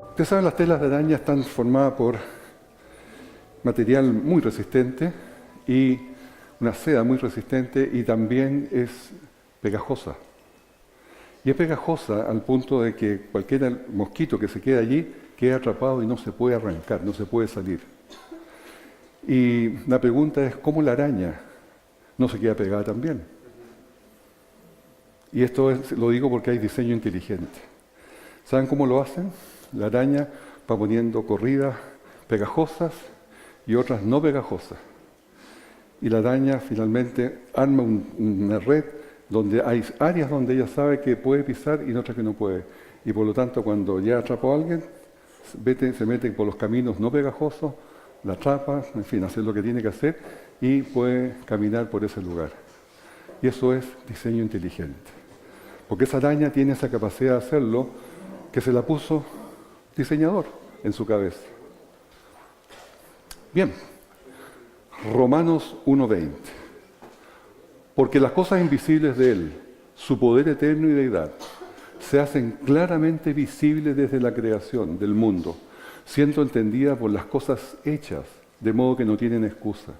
Ustedes saben, las telas de araña están formadas por material muy resistente y una seda muy resistente, y también es pegajosa. Y es pegajosa al punto de que cualquier mosquito que se quede allí queda atrapado y no se puede arrancar, no se puede salir. Y la pregunta es, ¿cómo la araña no se queda pegada también? Y esto lo digo porque hay diseño inteligente. ¿Saben cómo lo hacen? La araña va poniendo corridas pegajosas y otras no pegajosas. Y la araña finalmente arma una red donde hay áreas donde ella sabe que puede pisar y otras que no puede. Y por lo tanto, cuando ya atrapó a alguien, se mete por los caminos no pegajosos, la atrapa, en fin, hace lo que tiene que hacer y puede caminar por ese lugar. Y eso es diseño inteligente. Porque esa araña tiene esa capacidad de hacerlo, que se la puso diseñador en su cabeza. Bien, Romanos 1:20. Porque las cosas invisibles de Él, su poder eterno y deidad, se hacen claramente visibles desde la creación del mundo, siendo entendidas por las cosas hechas, de modo que no tienen excusa.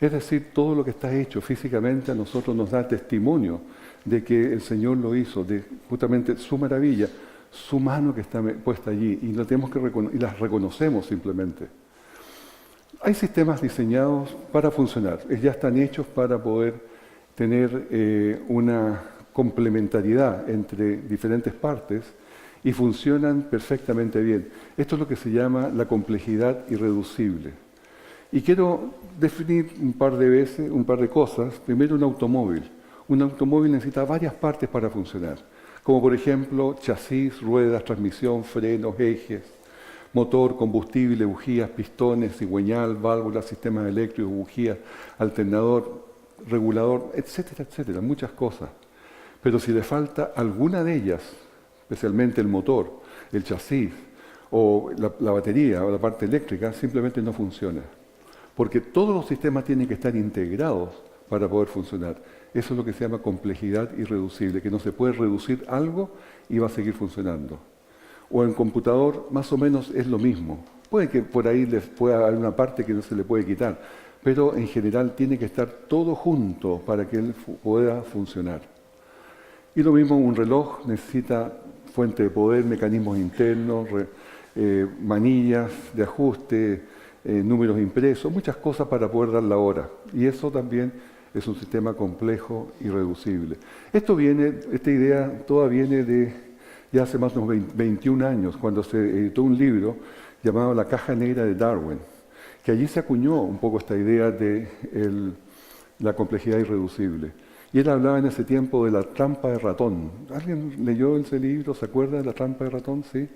Es decir, todo lo que está hecho físicamente a nosotros nos da testimonio de que el Señor lo hizo, de justamente su maravilla, su mano que está puesta allí, y las reconocemos simplemente. Hay sistemas diseñados para funcionar, ya están hechos para poder tener una complementariedad entre diferentes partes y funcionan perfectamente bien. Esto es lo que se llama la complejidad irreducible. Y quiero definir un par de cosas. Primero, un automóvil. Un automóvil necesita varias partes para funcionar, como por ejemplo chasis, ruedas, transmisión, frenos, ejes, motor, combustible, bujías, pistones, cigüeñal, válvulas, sistemas eléctricos, bujías, alternador, regulador, etcétera, etcétera, muchas cosas. Pero si le falta alguna de ellas, especialmente el motor, el chasis o la batería o la parte eléctrica, simplemente no funciona. Porque todos los sistemas tienen que estar integrados para poder funcionar. Eso es lo que se llama complejidad irreducible, que no se puede reducir algo y va a seguir funcionando. O en computador más o menos es lo mismo. Puede que por ahí pueda haber una parte que no se le puede quitar, pero en general tiene que estar todo junto para que él pueda funcionar. Y lo mismo, un reloj necesita fuente de poder, mecanismos internos, manillas de ajuste, números impresos, muchas cosas para poder dar la hora. Y eso también es un sistema complejo y reducible. Esta idea toda viene de ya hace más de 21 años, cuando se editó un libro llamado La Caja Negra de Darwin, que allí se acuñó un poco esta idea de la complejidad irreducible. Y él hablaba en ese tiempo de la trampa de ratón. ¿Alguien leyó ese libro? ¿Se acuerda de la trampa de ratón? Sí.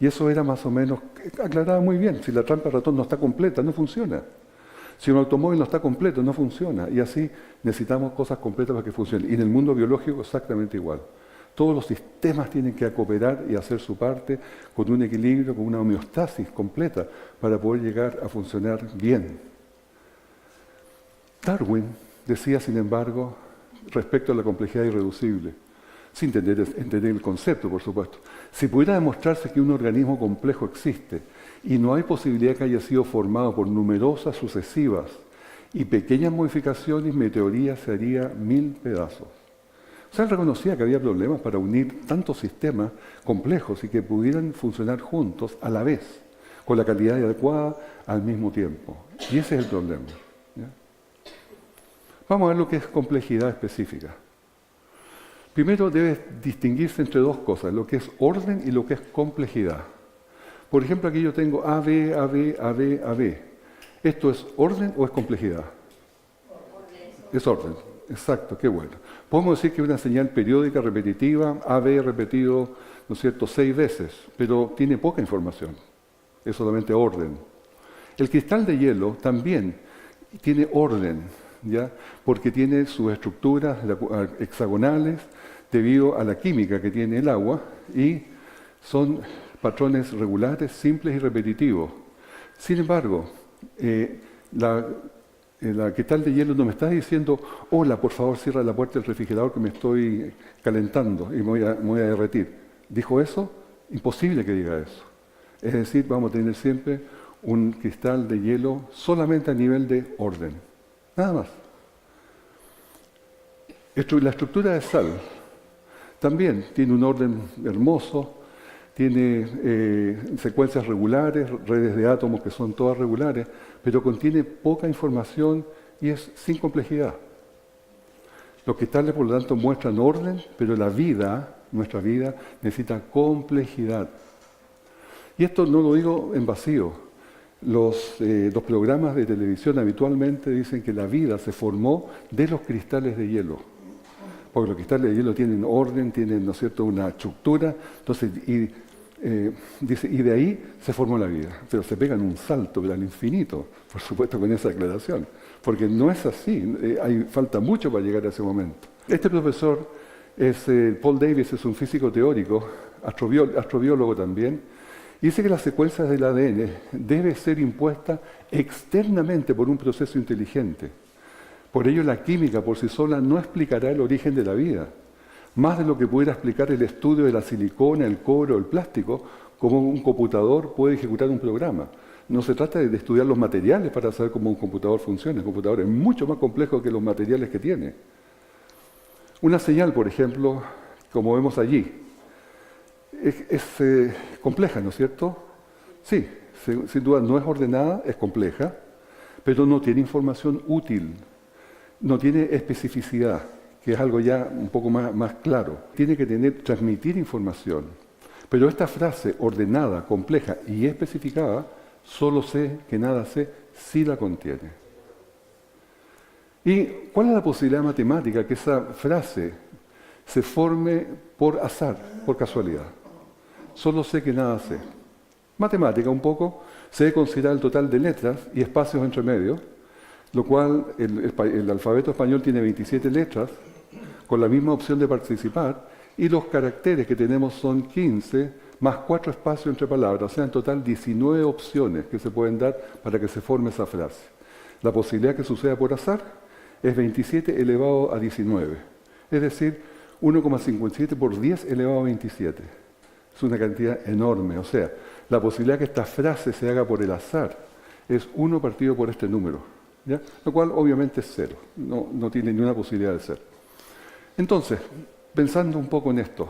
Y eso era más o menos, aclaraba muy bien, si la trampa de ratón no está completa, no funciona. Si un automóvil no está completo, no funciona. Y así necesitamos cosas completas para que funcionen. Y en el mundo biológico exactamente igual. Todos los sistemas tienen que cooperar y hacer su parte con un equilibrio, con una homeostasis completa para poder llegar a funcionar bien. Darwin decía, sin embargo, respecto a la complejidad irreducible, sin entender el concepto, por supuesto, si pudiera demostrarse que un organismo complejo existe y no hay posibilidad que haya sido formado por numerosas sucesivas y pequeñas modificaciones, mi teoría se haría 1000 pedazos. O sea, él reconocía que había problemas para unir tantos sistemas complejos y que pudieran funcionar juntos a la vez, con la calidad adecuada al mismo tiempo. Y ese es el problema. ¿Ya? Vamos a ver lo que es complejidad específica. Primero debe distinguirse entre dos cosas, lo que es orden y lo que es complejidad. Por ejemplo, aquí yo tengo AB, AB, AB, AB. ¿Esto es orden o es complejidad? Es orden, exacto, qué bueno. Podemos decir que es una señal periódica repetitiva, AB repetido, ¿no es cierto?, 6 veces, pero tiene poca información, es solamente orden. El cristal de hielo también tiene orden, ¿ya? Porque tiene sus estructuras hexagonales, debido a la química que tiene el agua y son patrones regulares, simples y repetitivos. Sin embargo, la cristal de hielo no me está diciendo, hola, por favor cierra la puerta del refrigerador que me estoy calentando y me voy a derretir. ¿Dijo eso? Imposible que diga eso. Es decir, vamos a tener siempre un cristal de hielo solamente a nivel de orden. Nada más. La estructura de sal también tiene un orden hermoso, tiene secuencias regulares, redes de átomos que son todas regulares, pero contiene poca información y es sin complejidad. Los cristales, por lo tanto, muestran orden, pero la vida, nuestra vida, necesita complejidad. Y esto no lo digo en vacío. Los programas de televisión habitualmente dicen que la vida se formó de los cristales de hielo. Porque los cristales de hielo tienen orden, tienen, ¿no es cierto?, una estructura. Entonces, dice, y de ahí se formó la vida. Pero se pegan un salto al infinito, por supuesto, con esa aclaración. Porque no es así, falta mucho para llegar a ese momento. Este profesor, Paul Davies, es un físico teórico, astrobiólogo también, y dice que las secuencias del ADN debe ser impuesta externamente por un proceso inteligente. Por ello, la química por sí sola no explicará el origen de la vida, más de lo que pudiera explicar el estudio de la silicona, el cobre o el plástico, cómo un computador puede ejecutar un programa. No se trata de estudiar los materiales para saber cómo un computador funciona. El computador es mucho más complejo que los materiales que tiene. Una señal, por ejemplo, como vemos allí, es compleja, ¿no es cierto? Sí, sin duda no es ordenada, es compleja, pero no tiene información útil. No tiene especificidad, que es algo ya un poco más claro. Tiene que transmitir información. Pero esta frase ordenada, compleja y especificada, solo sé que nada sé, sí la contiene. ¿Y cuál es la posibilidad matemática que esa frase se forme por azar, por casualidad? Solo sé que nada sé. Matemática un poco, se debe considerar el total de letras y espacios entre medio, lo cual el alfabeto español tiene 27 letras, con la misma opción de participar, y los caracteres que tenemos son 15, más 4 espacios entre palabras, o sea, en total 19 opciones que se pueden dar para que se forme esa frase. La posibilidad que suceda por azar es 27 elevado a 19, es decir, 1,57 por 10 elevado a 27. Es una cantidad enorme, o sea, la posibilidad que esta frase se haga por el azar es 1 partido por este número. ¿Ya? Lo cual obviamente es 0, no tiene ninguna posibilidad de ser. Entonces, pensando un poco en esto,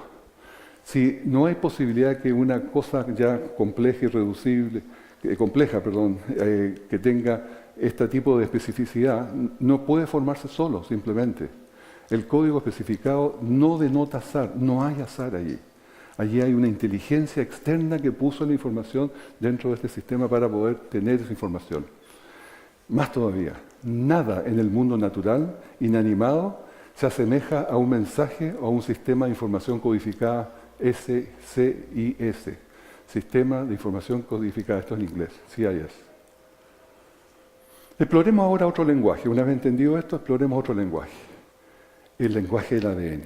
si no hay posibilidad que una cosa ya compleja y reducible, que tenga este tipo de especificidad, no puede formarse solo, simplemente. El código especificado no denota azar, no hay azar allí. Allí hay una inteligencia externa que puso la información dentro de este sistema para poder tener esa información. Más todavía, nada en el mundo natural, inanimado, se asemeja a un mensaje o a un sistema de información codificada SCIS, Sistema de Información Codificada, esto en inglés, CIS. Exploremos ahora otro lenguaje. Una vez entendido esto, exploremos otro lenguaje, el lenguaje del ADN.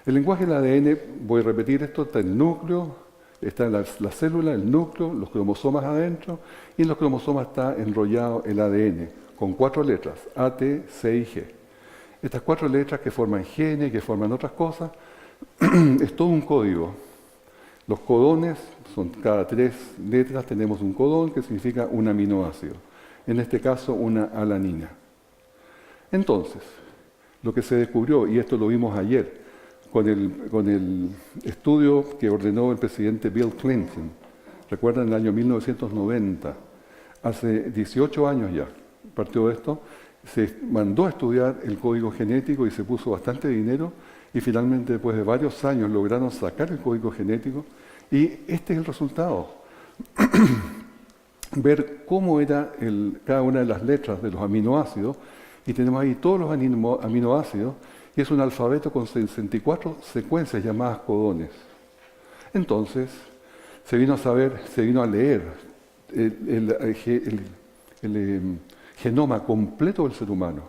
El lenguaje del ADN, voy a repetir esto, está en el núcleo, está en la célula, el núcleo, los cromosomas adentro, y en los cromosomas está enrollado el ADN, con 4 letras, A, T, C y G. Estas 4 letras que forman genes, que forman otras cosas, es todo un código. Los codones, son cada 3 letras tenemos un codón que significa un aminoácido. En este caso, una alanina. Entonces, lo que se descubrió, y esto lo vimos ayer, con el estudio que ordenó el presidente Bill Clinton, recuerdan, en el año 1990, hace 18 años ya, partió de esto, se mandó a estudiar el código genético y se puso bastante dinero, y finalmente después de varios años lograron sacar el código genético, y este es el resultado. Ver cómo era cada una de las letras de los aminoácidos, y tenemos ahí todos los aminoácidos, y es un alfabeto con 64 secuencias llamadas codones. Entonces, se vino a leer el genoma completo del ser humano.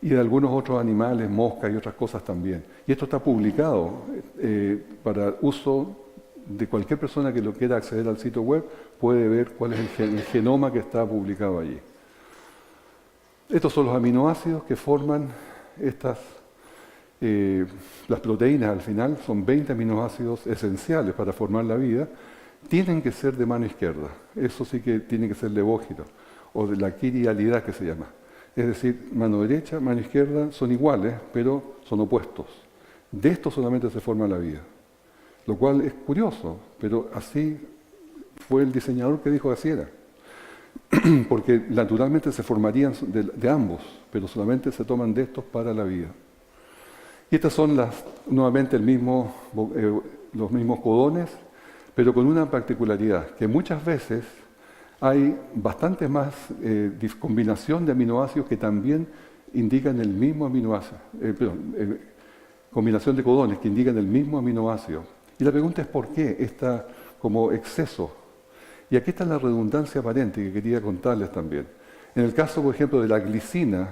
y de algunos otros animales, moscas y otras cosas también. Y esto está publicado para uso de cualquier persona que lo quiera acceder al sitio web, puede ver cuál es el genoma que está publicado allí. Estos son los aminoácidos que forman las proteínas al final, son 20 aminoácidos esenciales para formar la vida, tienen que ser de mano izquierda. Eso sí que tiene que ser levógiro, o de la quirialidad que se llama. Es decir, mano derecha, mano izquierda son iguales, pero son opuestos. De esto solamente se forma la vida. Lo cual es curioso, pero así fue el diseñador que dijo que así era. Porque naturalmente se formarían de ambos, pero solamente se toman de estos para la vida. Y estas son nuevamente los mismos codones, pero con una particularidad, que muchas veces hay bastante más combinación de aminoácidos que también indican el mismo aminoácido, combinación de codones que indican el mismo aminoácido. Y la pregunta es ¿por qué esta como exceso? Y aquí está la redundancia aparente que quería contarles también. En el caso, por ejemplo, de la glicina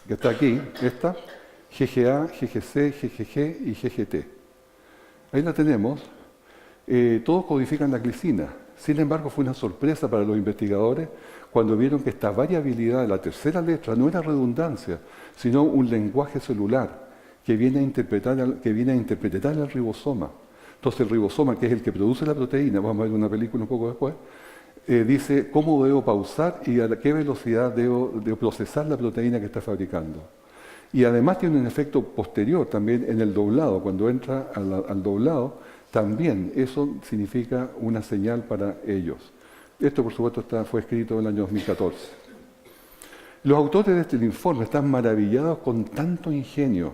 que está aquí, esta, GGA, GGC, GGG y GGT. Ahí la tenemos. Todos codifican la glicina. Sin embargo, fue una sorpresa para los investigadores cuando vieron que esta variabilidad de la tercera letra no era redundancia, sino un lenguaje celular que viene a interpretar el ribosoma. Entonces el ribosoma, que es el que produce la proteína, vamos a ver una película un poco después, dice cómo debo pausar y a qué velocidad debo procesar la proteína que está fabricando. Y además tiene un efecto posterior también en el doblado. Cuando entra al doblado, también eso significa una señal para ellos. Esto, por supuesto, fue escrito en el año 2014. Los autores de este informe están maravillados con tanto ingenio.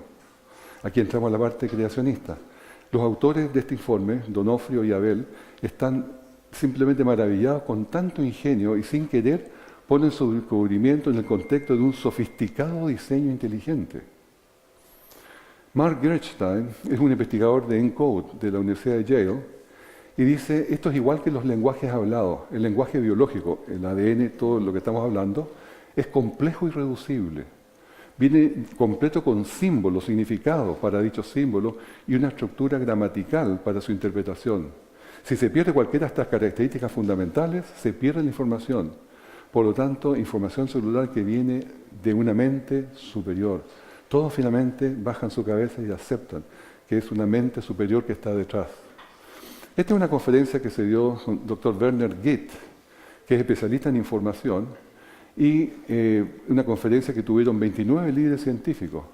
Aquí entramos a la parte creacionista. Los autores de este informe, Donofrio y Abel, están simplemente maravillados con tanto ingenio y sin querer ponen su descubrimiento en el contexto de un sofisticado diseño inteligente. Mark Gerstein es un investigador de ENCODE de la Universidad de Yale y dice, esto es igual que los lenguajes hablados, el lenguaje biológico, el ADN, todo lo que estamos hablando, es complejo y reducible. Viene completo con símbolos, significados para dichos símbolos y una estructura gramatical para su interpretación. Si se pierde cualquiera de estas características fundamentales, se pierde la información. Por lo tanto, información celular que viene de una mente superior. Todos finalmente bajan su cabeza y aceptan que es una mente superior que está detrás. Esta es una conferencia que se dio con el Dr. Werner Gitt, que es especialista en información, y una conferencia que tuvieron 29 líderes científicos.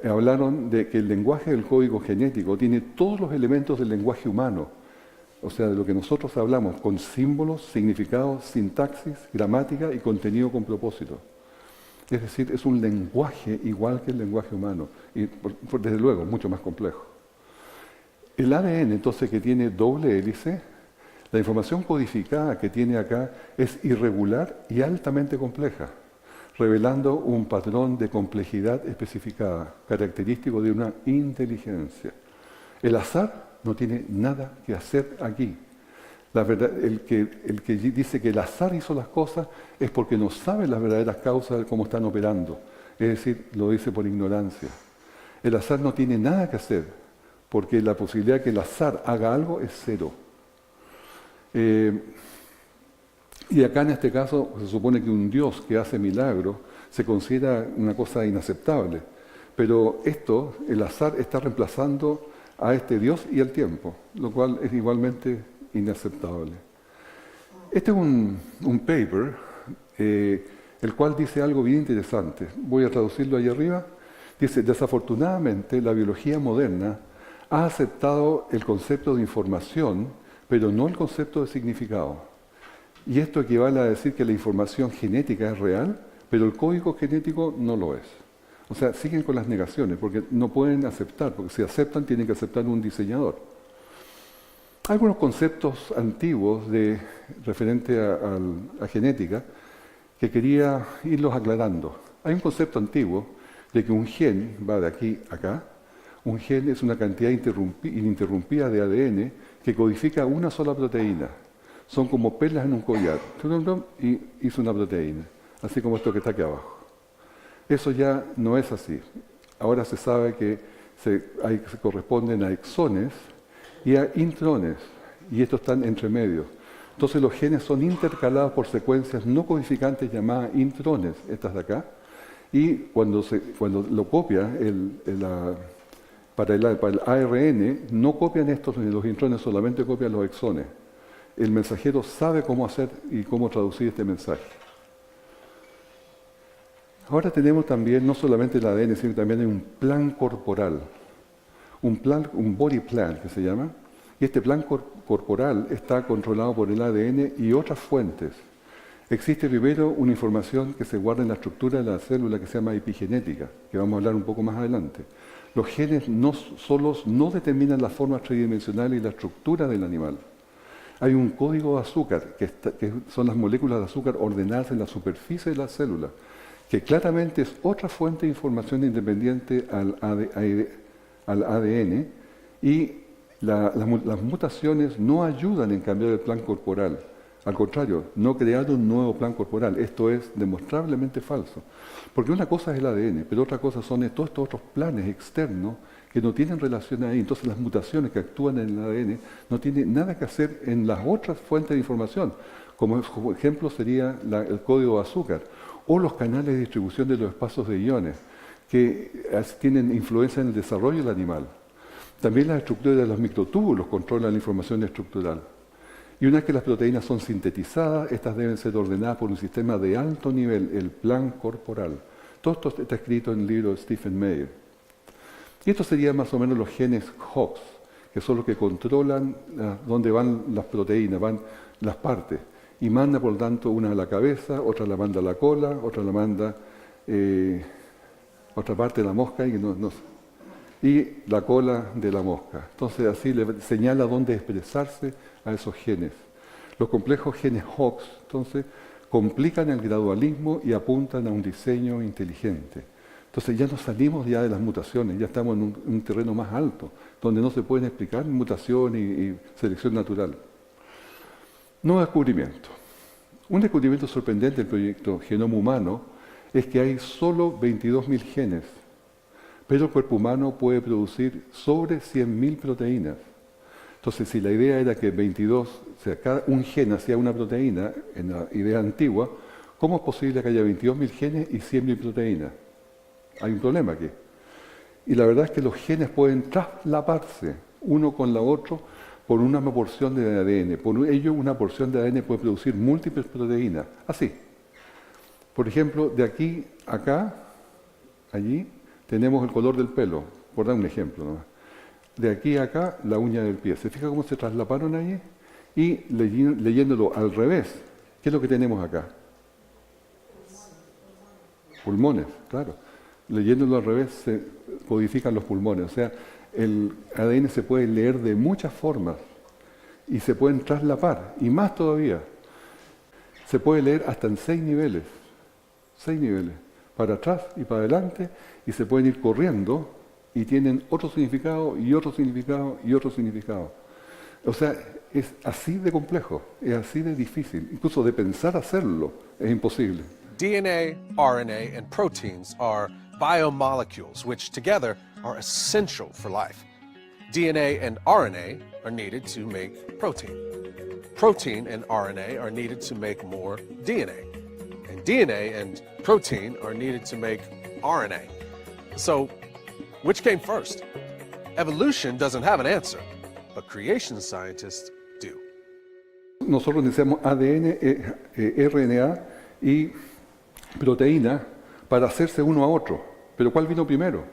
Hablaron de que el lenguaje del código genético tiene todos los elementos del lenguaje humano, o sea, de lo que nosotros hablamos, con símbolos, significados, sintaxis, gramática y contenido con propósito. Es decir, es un lenguaje igual que el lenguaje humano, y desde luego mucho más complejo. El ADN, entonces, que tiene doble hélice, la información codificada que tiene acá es irregular y altamente compleja, revelando un patrón de complejidad especificada, característico de una inteligencia. El azar no tiene nada que hacer aquí. La verdad, el que dice que el azar hizo las cosas es porque no sabe las verdaderas causas de cómo están operando. Es decir, lo dice por ignorancia. El azar no tiene nada que hacer, porque la posibilidad de que el azar haga algo es cero. Y acá en este caso se supone que un Dios que hace milagros se considera una cosa inaceptable. Pero esto, el azar, está reemplazando a este Dios y al tiempo, lo cual es igualmente inaceptable. Este es un paper, el cual dice algo bien interesante. Voy a traducirlo ahí arriba. Dice, desafortunadamente la biología moderna ha aceptado el concepto de información, pero no el concepto de significado. Y esto equivale a decir que la información genética es real, pero el código genético no lo es. O sea, siguen con las negaciones, porque no pueden aceptar, porque si aceptan tienen que aceptar un diseñador. Hay algunos conceptos antiguos referente a genética que quería irlos aclarando. Hay un concepto antiguo de que un gen va de aquí a acá. Un gen es una cantidad ininterrumpida de ADN que codifica una sola proteína. Son como perlas en un collar. Y hizo una proteína. así como esto que está aquí abajo. Eso ya no es así. Ahora se sabe que se corresponden a exones y a intrones, y estos están entre medio. Entonces los genes son intercalados por secuencias no codificantes llamadas intrones, estas de acá, y cuando lo copia para el ARN, no copian los intrones, solamente copian los exones. El mensajero sabe cómo hacer y cómo traducir este mensaje. Ahora tenemos también, no solamente el ADN, sino también hay un plan corporal, un body plan que se llama, y este plan corporal está controlado por el ADN y otras fuentes. Existe primero una información que se guarda en la estructura de la célula que se llama epigenética, que vamos a hablar un poco más adelante. Los genes solos no determinan la forma tridimensional y la estructura del animal. Hay un código de azúcar, que son las moléculas de azúcar ordenadas en la superficie de la célula, que claramente es otra fuente de información independiente al ADN, y las mutaciones no ayudan en cambiar el plan corporal. Al contrario, no crear un nuevo plan corporal. Esto es demostrablemente falso. Porque una cosa es el ADN, pero otra cosa son todos estos otros planes externos que no tienen relación ahí. Entonces las mutaciones que actúan en el ADN no tienen nada que hacer en las otras fuentes de información. Como ejemplo sería el código de azúcar o los canales de distribución de los espacios de iones, que tienen influencia en el desarrollo del animal. También las estructuras de los microtúbulos controlan la información estructural. Y una vez que las proteínas son sintetizadas, estas deben ser ordenadas por un sistema de alto nivel, el plan corporal. Todo esto está escrito en el libro de Stephen Meyer. Y estos serían más o menos los genes Hox, que son los que controlan dónde van las proteínas, van las partes. Y manda, por lo tanto, una a la cabeza, otra la manda a la cola, otra la manda otra parte de la mosca y la cola de la mosca. Entonces así le señala dónde expresarse a esos genes. Los complejos genes Hox, entonces, complican el gradualismo y apuntan a un diseño inteligente. Entonces ya nos salimos ya de las mutaciones, ya estamos en un terreno más alto, donde no se pueden explicar mutaciones y selección natural. Nuevo descubrimiento. Un descubrimiento sorprendente del proyecto Genoma Humano es que hay solo 22.000 genes, pero el cuerpo humano puede producir sobre 100.000 proteínas. Entonces, si la idea era que cada un gen hacía una proteína, en la idea antigua, ¿cómo es posible que haya 22.000 genes y 100.000 proteínas? Hay un problema aquí. Y la verdad es que los genes pueden traslaparse uno con la otro por una porción de ADN. Por ello, una porción de ADN puede producir múltiples proteínas. Así. Por ejemplo, de aquí a acá, allí, tenemos el color del pelo, por dar un ejemplo, ¿no? De aquí a acá, la uña del pie. ¿Se fija cómo se traslaparon allí? Y leyéndolo al revés, ¿qué es lo que tenemos acá? Pulmones, claro. Leyéndolo al revés se codifican los pulmones. O sea, el ADN se puede leer de muchas formas y se pueden traslapar, y más todavía. Se puede leer hasta en 6 niveles. 6 niveles. Para atrás y para adelante, y se pueden ir corriendo y tienen otro significado y otro significado y otro significado. O sea, es así de complejo, es así de difícil. Incluso de pensar hacerlo es imposible. DNA, RNA, and proteins are biomolecules which together are essential for life. DNA and RNA are needed to make protein. Protein and RNA are needed to make more DNA. And DNA and protein are needed to make RNA. So, which came first? Evolution doesn't have an answer, but creation scientists do. Nosotros necesitamos ADN, RNA y proteína para hacerse uno a otro. Pero ¿cuál vino primero?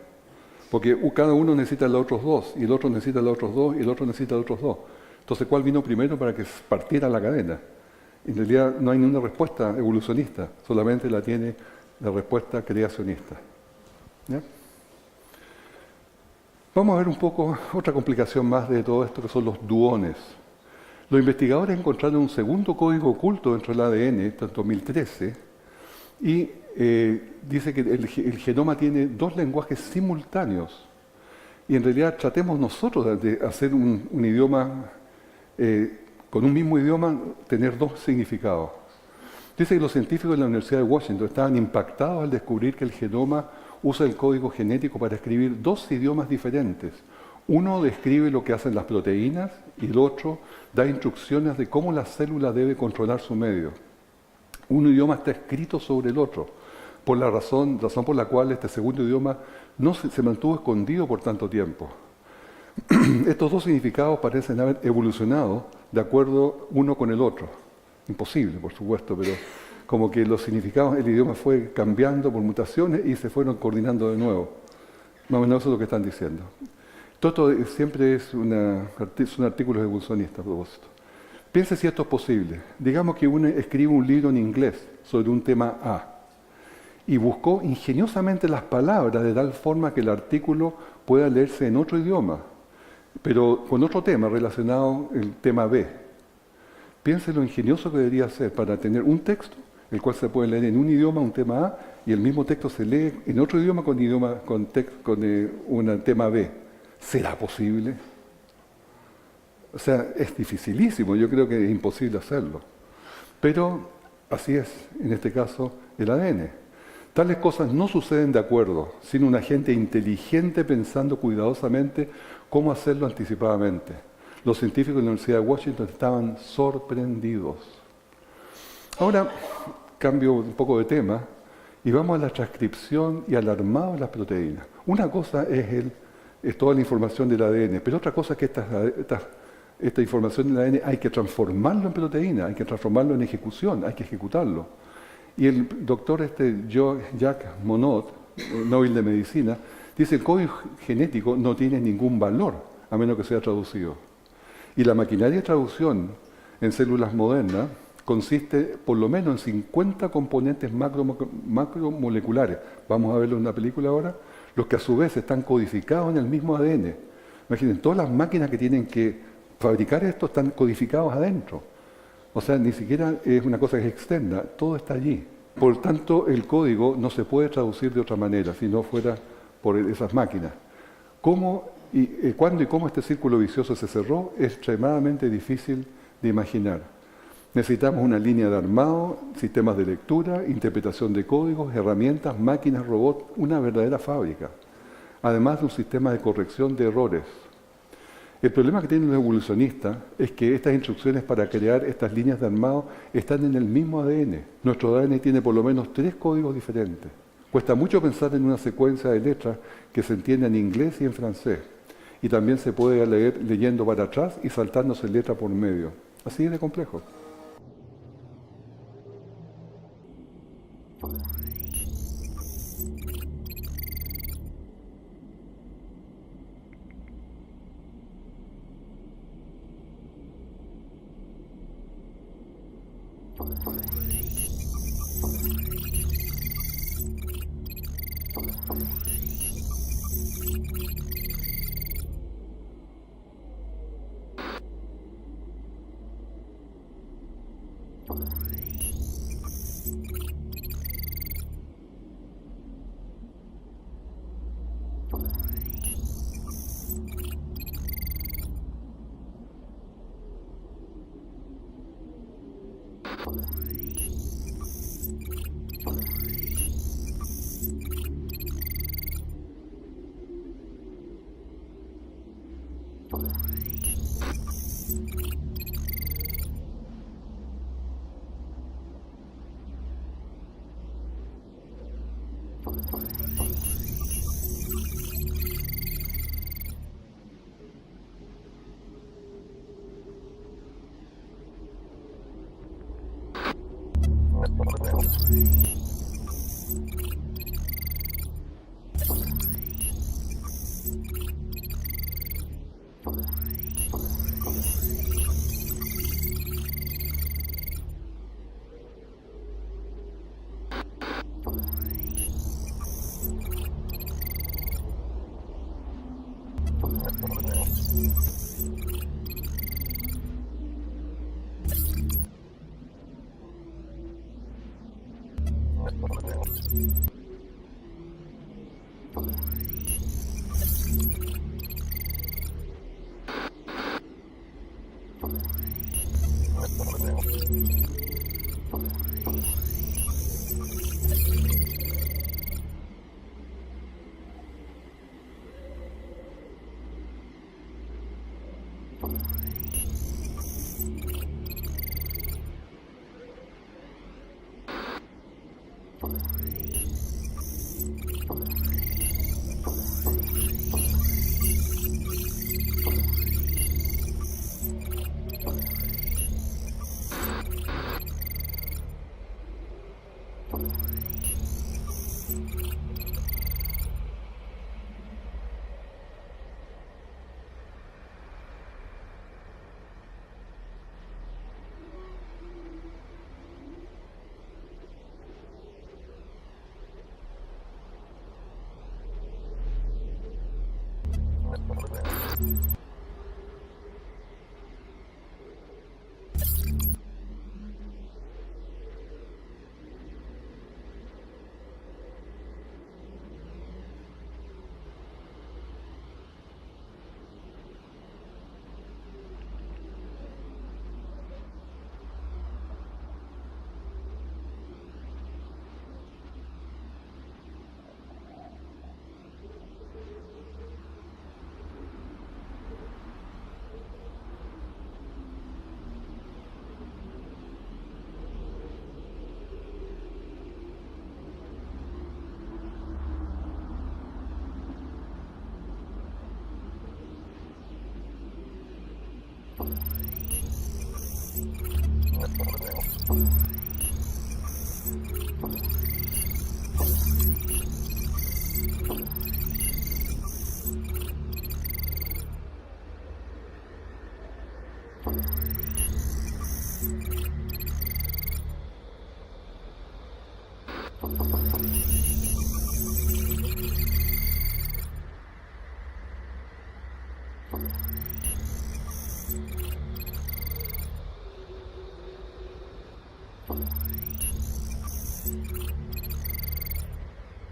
Porque cada uno necesita los otros dos, y el otro necesita los otros dos, y el otro necesita los otros dos. Entonces, ¿cuál vino primero para que partiera la cadena? En realidad no hay ninguna respuesta evolucionista, solamente la tiene la respuesta creacionista. ¿Ya? Vamos a ver un poco otra complicación más de todo esto, que son los duones. Los investigadores encontraron un segundo código oculto dentro del ADN, esto en 2013, y dice que el genoma tiene 2 lenguajes simultáneos. Y en realidad tratemos nosotros de hacer un idioma, con un mismo idioma, tener 2 significados. Dice que los científicos de la Universidad de Washington estaban impactados al descubrir que el genoma usa el código genético para escribir dos idiomas diferentes. Uno describe lo que hacen las proteínas y el otro da instrucciones de cómo la célula debe controlar su medio. Un idioma está escrito sobre el otro, por la razón por la cual este segundo idioma no se mantuvo escondido por tanto tiempo. Estos dos significados parecen haber evolucionado de acuerdo uno con el otro. Imposible, por supuesto, pero como que los significados, el idioma fue cambiando por mutaciones y se fueron coordinando de nuevo. Más o menos eso es lo que están diciendo. Todo esto siempre son artículos evolucionistas a propósito. Piense si esto es posible. Digamos que uno escribe un libro en inglés sobre un tema A y buscó ingeniosamente las palabras de tal forma que el artículo pueda leerse en otro idioma, pero con otro tema relacionado el tema B. Piense lo ingenioso que debería ser para tener un texto, el cual se puede leer en un idioma, un tema A, y el mismo texto se lee en otro idioma con un tema B. ¿Será posible? O sea, es dificilísimo, yo creo que es imposible hacerlo. Pero así es, en este caso, el ADN. Tales cosas no suceden de acuerdo, sino una gente inteligente pensando cuidadosamente cómo hacerlo anticipadamente. Los científicos de la Universidad de Washington estaban sorprendidos. Ahora, cambio un poco de tema y vamos a la transcripción y al armado de las proteínas. Una cosa es toda la información del ADN, pero otra cosa es que esta información del ADN hay que transformarlo en proteína, hay que transformarlo en ejecución, hay que ejecutarlo. Y el doctor Jacques Monod, Nobel de Medicina, dice que el código genético no tiene ningún valor, a menos que sea traducido. Y la maquinaria de traducción en células modernas consiste por lo menos en 50 componentes macromoleculares. Vamos a verlo en una película ahora, los que a su vez están codificados en el mismo ADN. Imaginen, todas las máquinas que tienen que fabricar esto están codificados adentro. O sea, ni siquiera es una cosa que es externa, todo está allí. Por tanto, el código no se puede traducir de otra manera, si no fuera por esas máquinas. Cuándo y cómo este círculo vicioso se cerró es extremadamente difícil de imaginar. Necesitamos una línea de armado, sistemas de lectura, interpretación de códigos, herramientas, máquinas, robots, una verdadera fábrica. Además de un sistema de corrección de errores. El problema que tienen los evolucionistas es que estas instrucciones para crear estas líneas de armado están en el mismo ADN. Nuestro ADN tiene por lo menos 3 códigos diferentes. Cuesta mucho pensar en una secuencia de letras que se entienda en inglés y en francés. Y también se puede leer leyendo para atrás y saltándose letra por medio. Así es de complejo.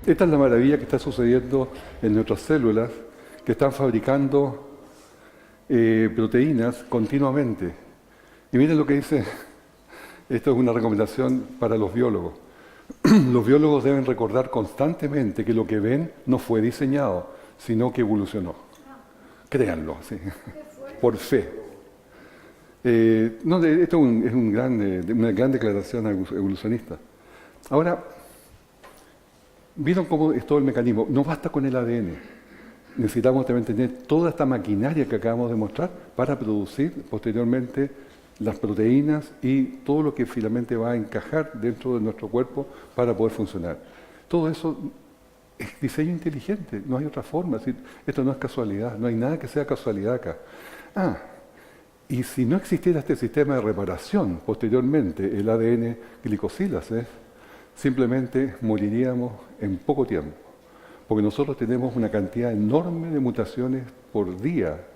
Esta es la maravilla que está sucediendo en nuestras células, que están fabricando proteínas continuamente. Y miren lo que dice, esto es una recomendación para los biólogos. Los biólogos deben recordar constantemente que lo que ven no fue diseñado, sino que evolucionó. Créanlo, sí, por fe. Esto es una gran declaración evolucionista. Ahora, ¿vieron cómo es todo el mecanismo? No basta con el ADN. Necesitamos también tener toda esta maquinaria que acabamos de mostrar para producir posteriormente las proteínas y todo lo que finalmente va a encajar dentro de nuestro cuerpo para poder funcionar. Todo eso es diseño inteligente, no hay otra forma. Esto no es casualidad, no hay nada que sea casualidad acá. Y si no existiera este sistema de reparación posteriormente, el ADN glicosilase, simplemente moriríamos en poco tiempo, porque nosotros tenemos una cantidad enorme de mutaciones por día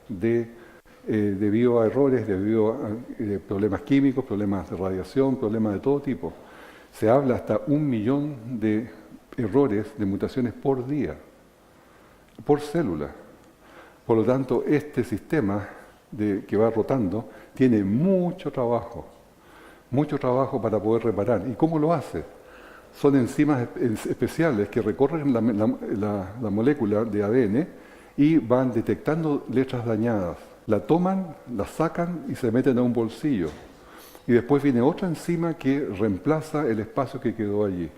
debido a errores, debido a problemas químicos, problemas de radiación, problemas de todo tipo. Se habla hasta 1 millón de errores, de mutaciones por día, por célula. Por lo tanto, este sistema que va rotando tiene mucho trabajo para poder reparar. ¿Y cómo lo hace? Son enzimas especiales que recorren la molécula de ADN y van detectando letras dañadas. La toman, la sacan y se meten a un bolsillo. Y después viene otra enzima que reemplaza el espacio que quedó allí.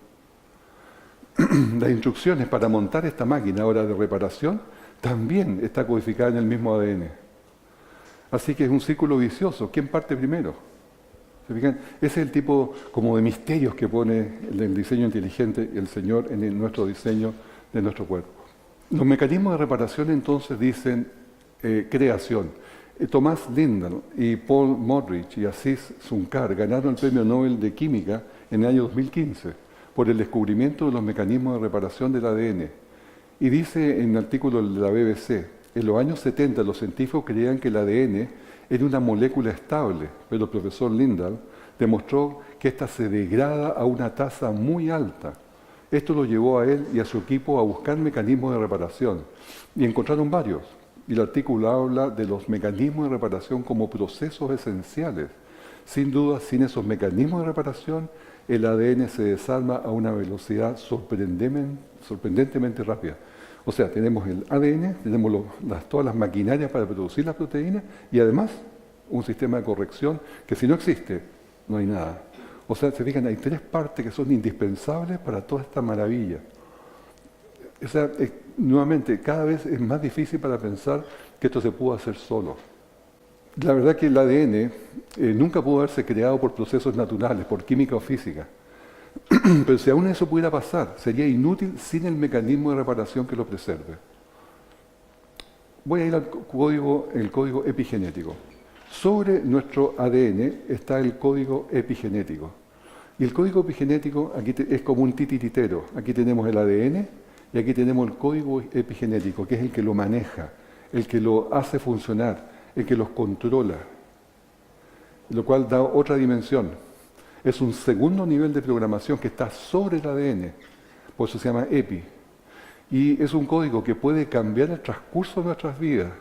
Las instrucciones para montar esta máquina ahora de reparación también está codificada en el mismo ADN. Así que es un círculo vicioso. ¿Quién parte primero? ¿Se fijan? Ese es el tipo como de misterios que pone el diseño inteligente el Señor en nuestro diseño de nuestro cuerpo. Los mecanismos de reparación entonces dicen creación. Thomas Lindahl y Paul Modrich y Aziz Zunkar ganaron el Premio Nobel de Química en el año 2015 por el descubrimiento de los mecanismos de reparación del ADN. Y dice en un artículo de la BBC, en los años 70 los científicos creían que el ADN era una molécula estable, pero el profesor Lindahl demostró que ésta se degrada a una tasa muy alta. Esto lo llevó a él y a su equipo a buscar mecanismos de reparación, y encontraron varios. Y el artículo habla de los mecanismos de reparación como procesos esenciales. Sin duda, sin esos mecanismos de reparación, el ADN se desarma a una velocidad sorprendentemente rápida. O sea, tenemos el ADN, tenemos todas las maquinarias para producir las proteínas y además un sistema de corrección que si no existe, no hay nada. O sea, se fijan, hay 3 partes que son indispensables para toda esta maravilla. O sea, nuevamente, cada vez es más difícil para pensar que esto se pudo hacer solo. La verdad que el ADN nunca pudo haberse creado por procesos naturales, por química o física. Pero si aún eso pudiera pasar, sería inútil sin el mecanismo de reparación que lo preserve. Voy a ir al el código epigenético. Sobre nuestro ADN está el código epigenético. Y el código epigenético aquí es como un titiritero. Aquí tenemos el ADN y aquí tenemos el código epigenético, que es el que lo maneja, el que lo hace funcionar, el que los controla, lo cual da otra dimensión. Es un segundo nivel de programación que está sobre el ADN, por eso se llama EPI. Y es un código que puede cambiar el transcurso de nuestras vidas,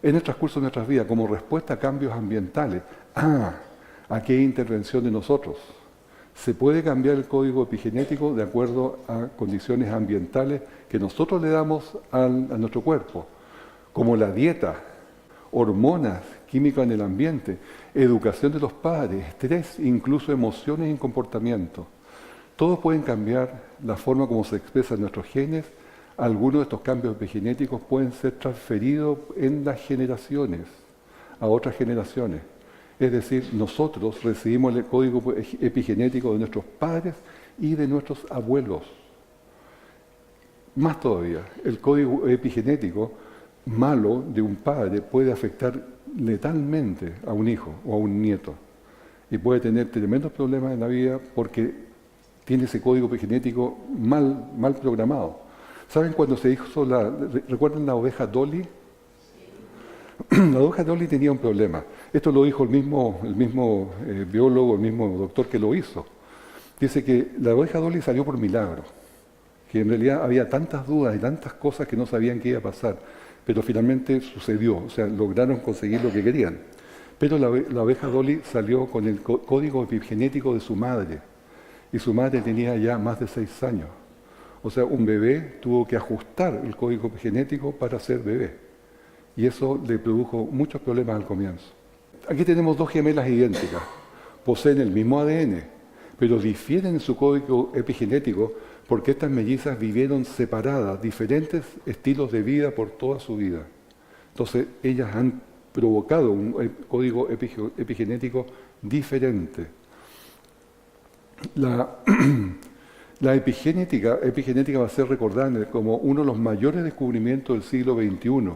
en el transcurso de nuestras vidas, como respuesta a cambios ambientales. Aquí hay intervención de nosotros. Se puede cambiar el código epigenético de acuerdo a condiciones ambientales que nosotros le damos a nuestro cuerpo, como la dieta, hormonas, química en el ambiente, educación de los padres, estrés, incluso emociones y comportamiento. Todos pueden cambiar la forma como se expresan nuestros genes. Algunos de estos cambios epigenéticos pueden ser transferidos en las generaciones, a otras generaciones. Es decir, nosotros recibimos el código epigenético de nuestros padres y de nuestros abuelos. Más todavía, el código epigenético malo de un padre puede afectar letalmente a un hijo o a un nieto y puede tener tremendos problemas en la vida porque tiene ese código epigenético mal programado. ¿Saben cuando se hizo recuerdan la oveja Dolly? La oveja Dolly tenía un problema. Esto lo dijo el mismo biólogo, el mismo doctor que lo hizo. Dice que la oveja Dolly salió por milagro, que en realidad había tantas dudas y tantas cosas que no sabían qué iba a pasar, pero finalmente sucedió, o sea, lograron conseguir lo que querían. Pero la oveja Dolly salió con el código epigenético de su madre, y su madre tenía ya más de 6 años. O sea, un bebé tuvo que ajustar el código epigenético para ser bebé. Y eso le produjo muchos problemas al comienzo. Aquí tenemos 2 gemelas idénticas. Poseen el mismo ADN, pero difieren en su código epigenético porque estas mellizas vivieron separadas, diferentes estilos de vida por toda su vida. Entonces, ellas han provocado un código epigenético diferente. La epigenética va a ser recordada como uno de los mayores descubrimientos del siglo XXI.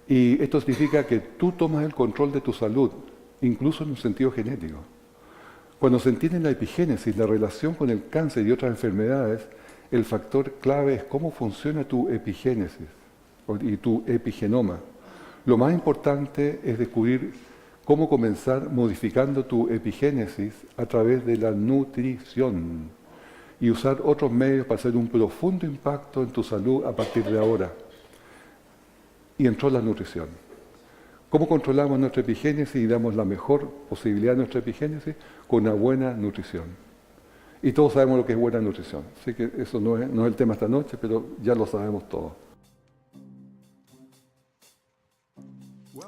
Y esto significa que tú tomas el control de tu salud, incluso en un sentido genético. Cuando se entiende la epigénesis, la relación con el cáncer y otras enfermedades, el factor clave es cómo funciona tu epigénesis y tu epigenoma. Lo más importante es descubrir cómo comenzar modificando tu epigénesis a través de la nutrición y usar otros medios para hacer un profundo impacto en tu salud a partir de ahora. Y entró la nutrición. ¿Cómo controlamos nuestra epigénesis y damos la mejor posibilidad de nuestra epigénesis? Con una buena nutrición. Y todos sabemos lo que es buena nutrición. Así que eso no es el tema esta noche, pero ya lo sabemos todos.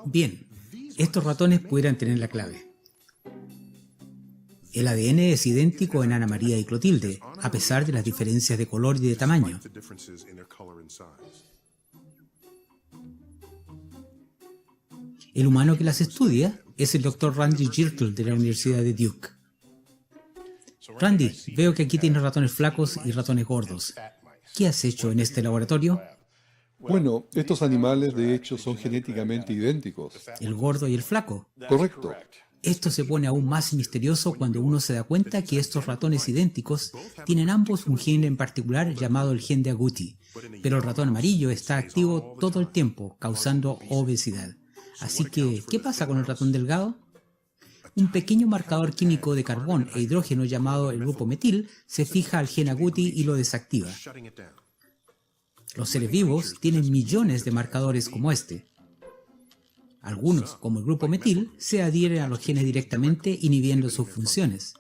Bien, estos ratones pudieran tener la clave. El ADN es idéntico en Ana María y Clotilde, a pesar de las diferencias de color y de tamaño. El humano que las estudia es el Dr. Randy Girtle de la Universidad de Duke. Randy, veo que aquí tienes ratones flacos y ratones gordos. ¿Qué has hecho en este laboratorio? Bueno, estos animales de hecho son genéticamente idénticos. El gordo y el flaco. Correcto. Esto se pone aún más misterioso cuando uno se da cuenta que estos ratones idénticos tienen ambos un gen en particular llamado el gen de Agouti, pero el ratón amarillo está activo todo el tiempo, causando obesidad. Así que, ¿qué pasa con el ratón delgado? Un pequeño marcador químico de carbón e hidrógeno llamado el grupo metil se fija al gen Agouti y lo desactiva. Los seres vivos tienen millones de marcadores como este. Algunos, como el grupo metil, se adhieren a los genes directamente inhibiendo sus funciones.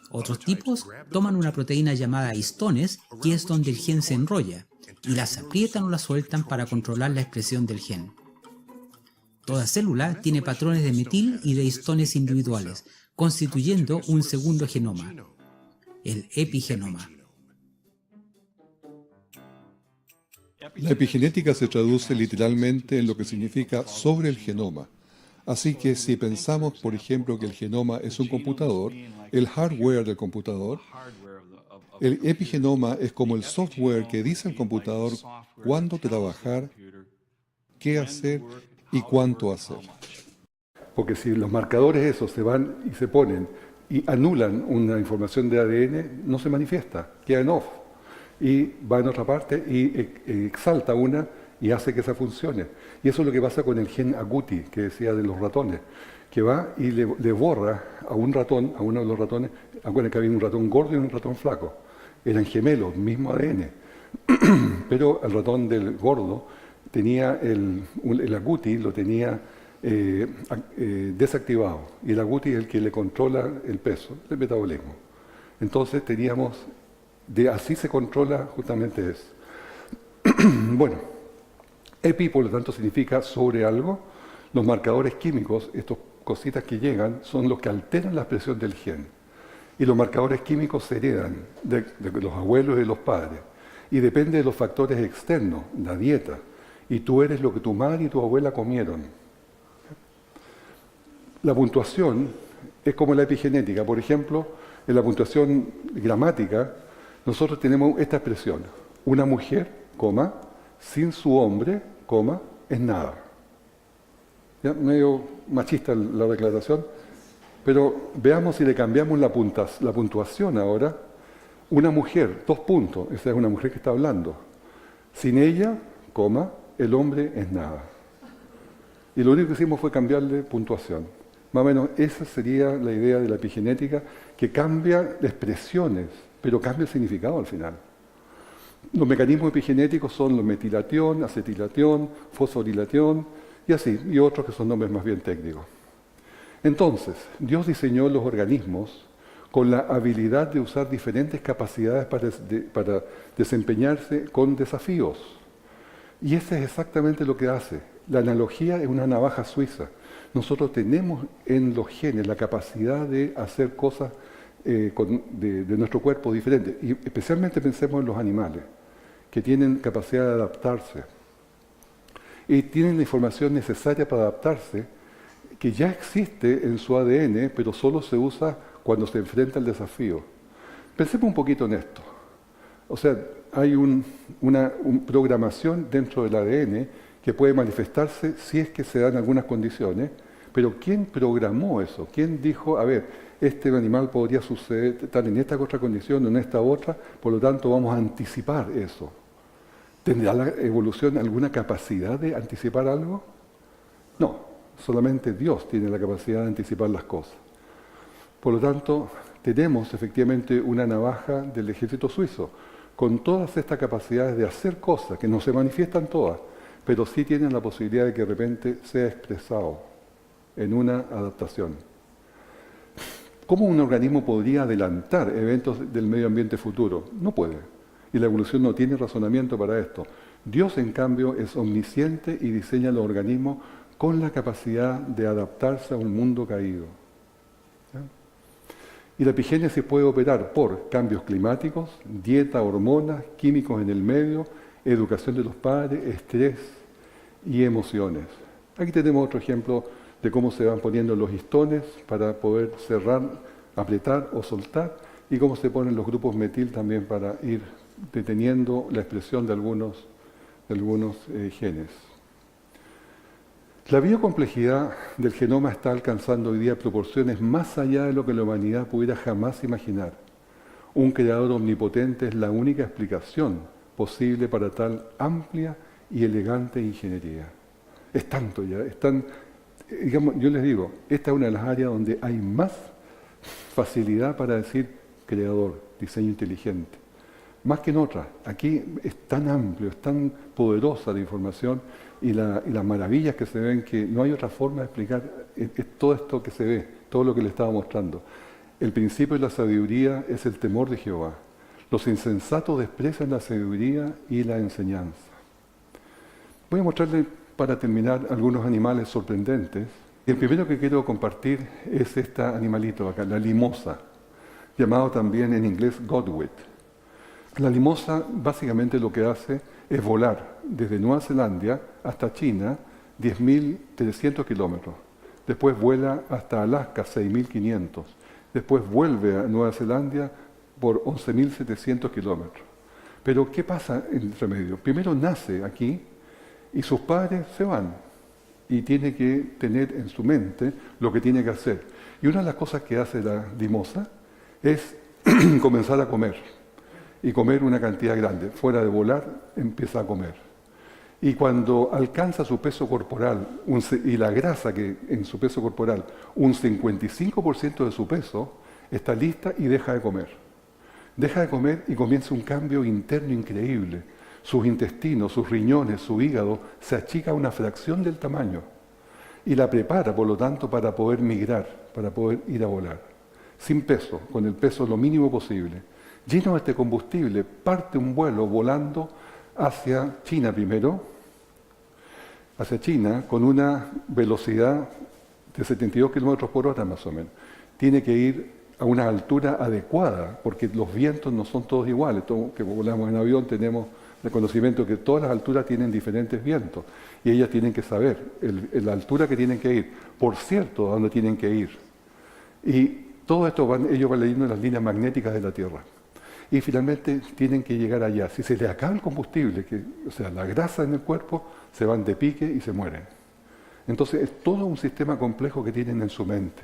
Otros tipos toman una proteína llamada histones, que es donde el gen se enrolla, y las aprietan o las sueltan para controlar la expresión del gen. Toda célula tiene patrones de metil y de histones individuales, constituyendo un segundo genoma, el epigenoma. La epigenética se traduce literalmente en lo que significa sobre el genoma. Así que si pensamos, por ejemplo, que el genoma es un computador, el hardware del computador, el epigenoma es como el software que dice al computador cuándo trabajar, qué hacer y cuánto hacer. Porque si los marcadores esos se van y se ponen y anulan una información de ADN, no se manifiesta, queda en off. Y va en otra parte y exalta una y hace que esa funcione. Y eso es lo que pasa con el gen agouti, que decía de los ratones, que va y le borra a un ratón, a uno de los ratones, acuérdense que había un ratón gordo y un ratón flaco. Eran gemelos, mismo ADN. Pero el ratón del gordo tenía el agouti, lo tenía desactivado. Y el agouti es el que le controla el peso, el metabolismo. Entonces teníamos, así se controla justamente eso. Bueno, epi por lo tanto significa sobre algo. Los marcadores químicos, estas cositas que llegan, son los que alteran la expresión del gen. Y los marcadores químicos se heredan de los abuelos y de los padres. Y depende de los factores externos, la dieta. Y tú eres lo que tu madre y tu abuela comieron. La puntuación es como la epigenética. Por ejemplo, en la puntuación gramática, nosotros tenemos esta expresión. Una mujer, coma, sin su hombre, coma, es nada. ¿Ya? Medio machista la declaración, pero veamos si le cambiamos la puntuación ahora. Una mujer, 2 puntos, esa es una mujer que está hablando. Sin ella, coma, el hombre es nada. Y lo único que hicimos fue cambiarle puntuación. Más o menos esa sería la idea de la epigenética, que cambia expresiones, pero cambia el significado al final. Los mecanismos epigenéticos son los metilatión, acetilatión, fosforilatión y así, y otros que son nombres más bien técnicos. Entonces, Dios diseñó los organismos con la habilidad de usar diferentes capacidades para desempeñarse con desafíos. Y eso es exactamente lo que hace. La analogía es una navaja suiza. Nosotros tenemos en los genes la capacidad de hacer cosas de nuestro cuerpo diferentes. Y especialmente pensemos en los animales, que tienen capacidad de adaptarse. Y tienen la información necesaria para adaptarse, que ya existe en su ADN, pero solo se usa cuando se enfrenta al desafío. Pensemos un poquito en esto. O sea, hay una programación dentro del ADN que puede manifestarse si es que se dan algunas condiciones, pero ¿quién programó eso? ¿Quién dijo, a ver, este animal podría suceder, estar en esta otra condición o en esta otra, por lo tanto vamos a anticipar eso? ¿Tendrá la evolución alguna capacidad de anticipar algo? No, solamente Dios tiene la capacidad de anticipar las cosas. Por lo tanto, tenemos efectivamente una navaja del ejército suizo, con todas estas capacidades de hacer cosas, que no se manifiestan todas, pero sí tienen la posibilidad de que de repente sea expresado en una adaptación. ¿Cómo un organismo podría adelantar eventos del medio ambiente futuro? No puede. Y la evolución no tiene razonamiento para esto. Dios, en cambio, es omnisciente y diseña los organismos con la capacidad de adaptarse a un mundo caído. ¿Ya? Y la epigénesis puede operar por cambios climáticos, dieta, hormonas, químicos en el medio, educación de los padres, estrés y emociones. Aquí tenemos otro ejemplo de cómo se van poniendo los histones para poder cerrar, apretar o soltar, y cómo se ponen los grupos metil también para ir deteniendo la expresión de algunos genes. La biocomplejidad del genoma está alcanzando hoy día proporciones más allá de lo que la humanidad pudiera jamás imaginar. Un creador omnipotente es la única explicación posible para tal amplia y elegante ingeniería. Es tanto ya, es tan... Digamos, yo les digo, esta es una de las áreas donde hay más facilidad para decir creador, diseño inteligente, más que en otras. Aquí es tan amplio, es tan poderosa la información y las maravillas que se ven, que no hay otra forma de explicar es todo esto que se ve, todo lo que le estaba mostrando. El principio de la sabiduría es el temor de Jehová. Los insensatos desprecian la sabiduría y la enseñanza. Voy a mostrarles, para terminar, algunos animales sorprendentes. El primero que quiero compartir es este animalito acá, la limosa, llamado también en inglés godwit. La limosa básicamente lo que hace es volar desde Nueva Zelanda hasta China 10.300 kilómetros. Después vuela hasta Alaska 6.500. Después vuelve a Nueva Zelanda por 11.700 kilómetros. Pero ¿qué pasa en el remedio? Primero nace aquí y sus padres se van y tiene que tener en su mente lo que tiene que hacer. Y una de las cosas que hace la limosa es comenzar a comer y comer una cantidad grande. Fuera de volar, empieza a comer. Y cuando alcanza su peso corporal y la grasa que en su peso corporal, un 55% de su peso, está lista y deja de comer. Deja de comer y comienza un cambio interno increíble. Sus intestinos, sus riñones, su hígado se achica a una fracción del tamaño y la prepara, por lo tanto, para poder migrar, para poder ir a volar. Sin peso, con el peso lo mínimo posible. Lleno de este combustible, parte un vuelo volando hacia China primero, hacia China, con una velocidad de 72 kilómetros por hora más o menos. Tiene que ir a una altura adecuada, porque los vientos no son todos iguales. Todos que volamos en avión tenemos el conocimiento que todas las alturas tienen diferentes vientos, y ellas tienen que saber la altura que tienen que ir, por cierto, a dónde tienen que ir. Y todo esto ellos van leyendo las líneas magnéticas de la Tierra. Y finalmente tienen que llegar allá. Si se les acaba el combustible, o sea, la grasa en el cuerpo, se van de pique y se mueren. Entonces es todo un sistema complejo que tienen en su mente.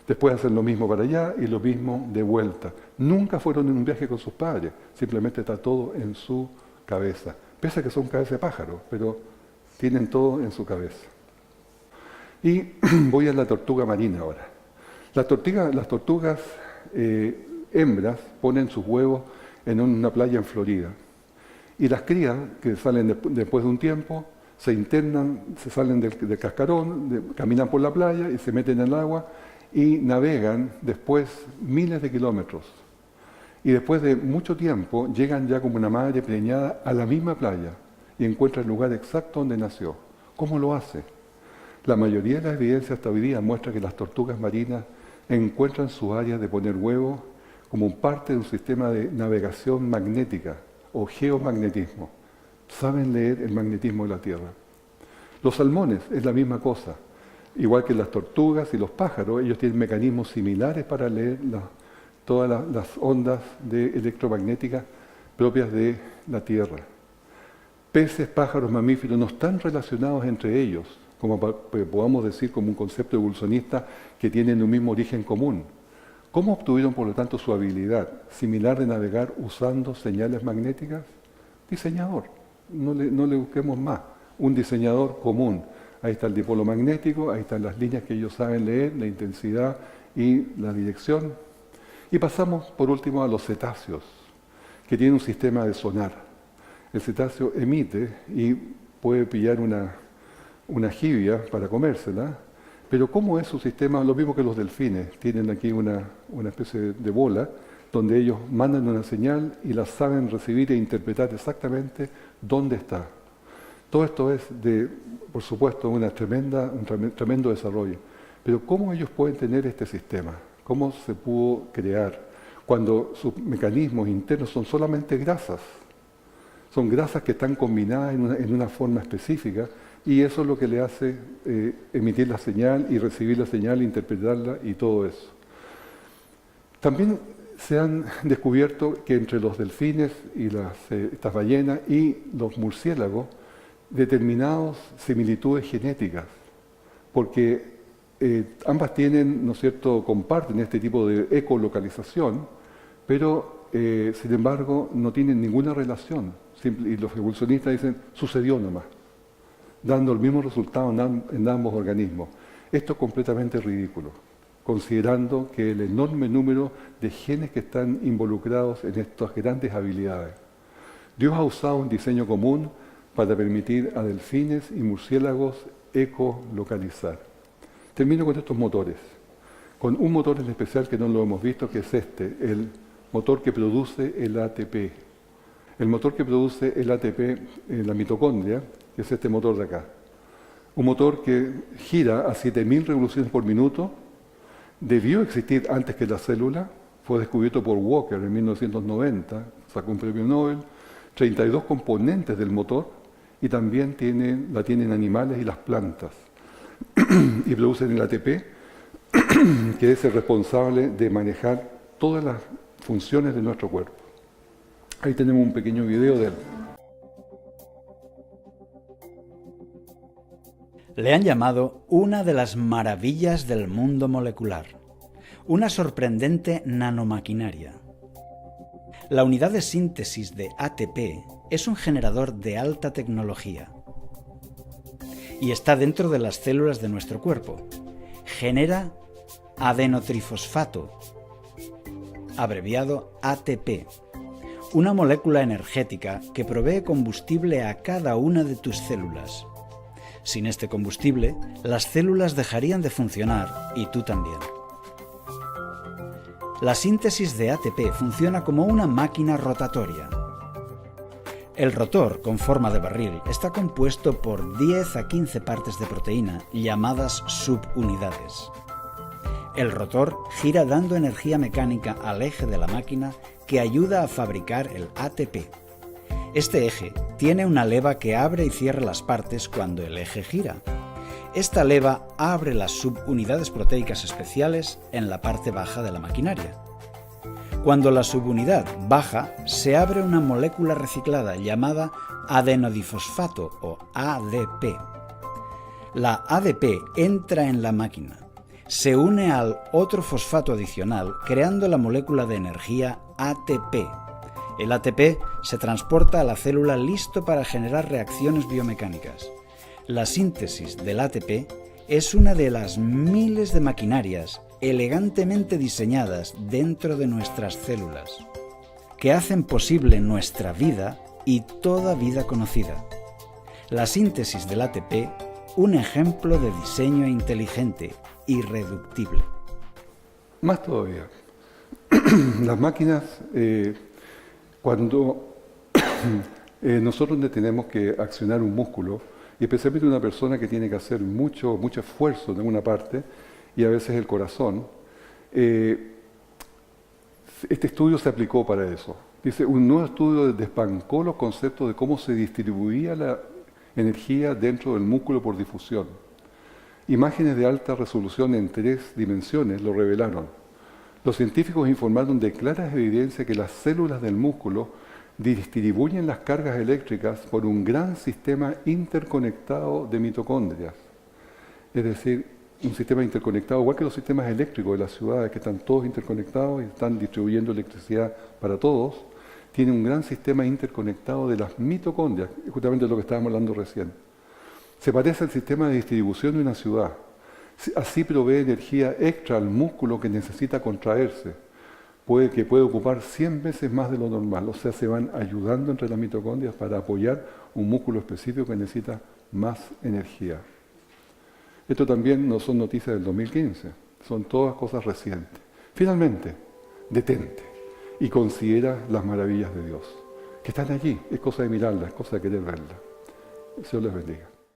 Después hacen lo mismo para allá y lo mismo de vuelta. Nunca fueron en un viaje con sus padres, simplemente está todo en su cabeza. Pese a que son cabeza de pájaro, pero tienen todo en su cabeza. Y voy a la tortuga marina ahora. Las tortugas hembras ponen sus huevos en una playa en Florida. Y las crías, que salen después de un tiempo, se internan, se salen del cascarón, caminan por la playa y se meten en el agua y navegan después miles de kilómetros. Y después de mucho tiempo llegan ya como una madre preñada a la misma playa y encuentran el lugar exacto donde nació. ¿Cómo lo hace? La mayoría de las evidencias hasta hoy día muestra que las tortugas marinas encuentran su área de poner huevos como parte de un sistema de navegación magnética o geomagnetismo. Saben leer el magnetismo de la Tierra. Los salmones es la misma cosa. Igual que las tortugas y los pájaros, ellos tienen mecanismos similares para leer todas las ondas electromagnéticas propias de la Tierra. Peces, pájaros, mamíferos no están relacionados entre ellos, como podamos decir como un concepto evolucionista que tienen un mismo origen común. ¿Cómo obtuvieron, por lo tanto, su habilidad similar de navegar usando señales magnéticas? Diseñador. No le busquemos más. Un diseñador común. Ahí está el dipolo magnético, ahí están las líneas que ellos saben leer, la intensidad y la dirección. Y pasamos, por último, a los cetáceos, que tienen un sistema de sonar. El cetáceo emite y puede pillar una jibia para comérsela. Pero ¿cómo es su sistema? Lo mismo que los delfines. Tienen aquí una especie de bola donde ellos mandan una señal y la saben recibir e interpretar exactamente dónde está. Todo esto es, por supuesto, un tremendo desarrollo. Pero ¿cómo ellos pueden tener este sistema? ¿Cómo se pudo crear? Cuando sus mecanismos internos son solamente grasas. Son grasas que están combinadas en una forma específica, y eso es lo que le hace emitir la señal y recibir la señal, interpretarla y todo eso. También se han descubierto que entre los delfines y estas ballenas y los murciélagos, determinadas similitudes genéticas, porque ambas tienen, ¿no es cierto?, comparten este tipo de ecolocalización, pero sin embargo no tienen ninguna relación. Y los evolucionistas dicen, sucedió nomás, dando el mismo resultado en ambos organismos. Esto es completamente ridículo, considerando que el enorme número de genes que están involucrados en estas grandes habilidades. Dios ha usado un diseño común para permitir a delfines y murciélagos ecolocalizar. Termino con estos motores, con un motor en especial que no lo hemos visto, que es el motor que produce el ATP. El motor que produce el ATP en la mitocondria es este motor de acá. Un motor que gira a 7.000 revoluciones por minuto, debió existir antes que la célula, fue descubierto por Walker en 1990, sacó un premio Nobel, 32 componentes del motor y también la tienen animales y las plantas. Y producen el ATP, que es el responsable de manejar todas las funciones de nuestro cuerpo. Ahí tenemos un pequeño video de él. Le han llamado una de las maravillas del mundo molecular, una sorprendente nanomaquinaria. La unidad de síntesis de ATP es un generador de alta tecnología y está dentro de las células de nuestro cuerpo. Genera adenotrifosfato, abreviado ATP, una molécula energética que provee combustible a cada una de tus células. Sin este combustible, las células dejarían de funcionar y tú también. La síntesis de ATP funciona como una máquina rotatoria. El rotor, con forma de barril, está compuesto por 10 a 15 partes de proteína, llamadas subunidades. El rotor gira dando energía mecánica al eje de la máquina que ayuda a fabricar el ATP. Este eje tiene una leva que abre y cierra las partes cuando el eje gira. Esta leva abre las subunidades proteicas especiales en la parte baja de la maquinaria. Cuando la subunidad baja, se abre una molécula reciclada llamada adenodifosfato o ADP. La ADP entra en la máquina, se une al otro fosfato adicional creando la molécula de energía ATP. El ATP se transporta a la célula listo para generar reacciones biomecánicas. La síntesis del ATP es una de las miles de maquinarias elegantemente diseñadas dentro de nuestras células, que hacen posible nuestra vida y toda vida conocida. La síntesis del ATP, un ejemplo de diseño inteligente, irreductible. Más todavía, las máquinas, cuando nosotros tenemos que accionar un músculo, y especialmente una persona que tiene que hacer mucho esfuerzo en una parte, y a veces el corazón, este estudio se aplicó para eso. Dice, un nuevo estudio desbancó los conceptos de cómo se distribuía la energía dentro del músculo por difusión. Imágenes de alta resolución en 3 dimensiones lo revelaron. Los científicos informaron de claras evidencias que las células del músculo distribuyen las cargas eléctricas por un gran sistema interconectado de mitocondrias. Es decir, un sistema interconectado, igual que los sistemas eléctricos de las ciudades, que están todos interconectados y están distribuyendo electricidad para todos, tiene un gran sistema interconectado de las mitocondrias, justamente lo que estábamos hablando recién. Se parece al sistema de distribución de una ciudad. Así provee energía extra al músculo que necesita contraerse. Que puede ocupar 100 veces más de lo normal. O sea, se van ayudando entre las mitocondrias para apoyar un músculo específico que necesita más energía. Esto también no son noticias del 2015, son todas cosas recientes. Finalmente, detente y considera las maravillas de Dios, que están allí. Es cosa de mirarlas, es cosa de querer verlas. Dios les bendiga.